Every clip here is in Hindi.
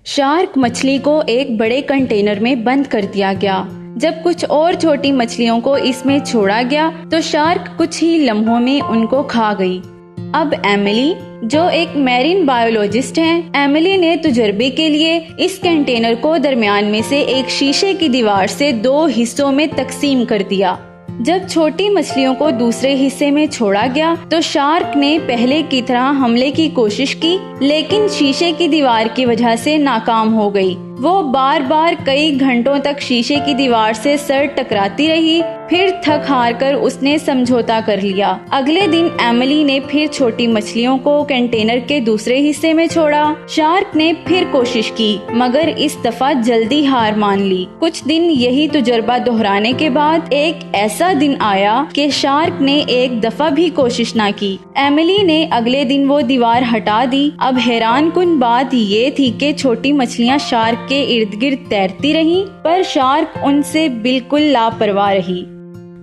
शार्क मछली को एक बड़े कंटेनर में बंद कर दिया गया। जब कुछ और छोटी मछलियों को इसमें छोड़ा गया तो शार्क कुछ ही लम्हों में उनको खा गई। अब एमिली, जो एक मैरीन बायोलॉजिस्ट हैं, एमिली ने तजुर्बे के लिए इस कंटेनर को दरमियान में से एक शीशे की दीवार से 2 हिस्सों में तकसीम कर दिया। जब छोटी मछलियों को दूसरे हिस्से में छोड़ा गया तो शार्क ने पहले की तरह हमले की कोशिश की, लेकिन शीशे की दीवार की वजह से नाकाम हो गई। वो बार बार कई घंटों तक शीशे की दीवार से सर टकराती रही। फिर थक हार कर उसने समझौता कर लिया। अगले दिन एमिली ने फिर छोटी मछलियों को कंटेनर के दूसरे हिस्से में छोड़ा। शार्क ने फिर कोशिश की, मगर इस दफा जल्दी हार मान ली। कुछ दिन यही तजुर्बा दोहराने के बाद एक ऐसा दिन आया कि शार्क ने एक दफा भी कोशिश ना की। एमिली ने अगले दिन वो दीवार हटा दी। अब हैरान कुन बात ये थी कि छोटी मछलियाँ शार्क के इर्द गिर्द तैरती रहीं, पर शार्क उनसे बिल्कुल लापरवाह रही,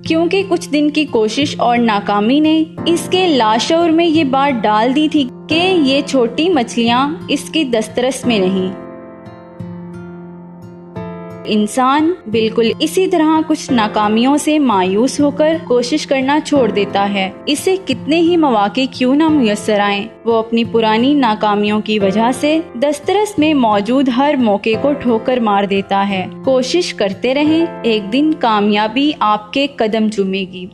क्योंकि कुछ दिन की कोशिश और नाकामी ने इसके लाशौर में ये बात डाल दी थी कि ये छोटी मछलियाँ इसकी दस्तरस में नहीं। इंसान बिल्कुल इसी तरह कुछ नाकामियों से मायूस होकर कोशिश करना छोड़ देता है। इसे कितने ही मौके क्यों ना मुयस्सर आएं, वो अपनी पुरानी नाकामियों की वजह से दस्तरस में मौजूद हर मौके को ठोकर मार देता है। कोशिश करते रहें, एक दिन कामयाबी आपके कदम चूमेगी।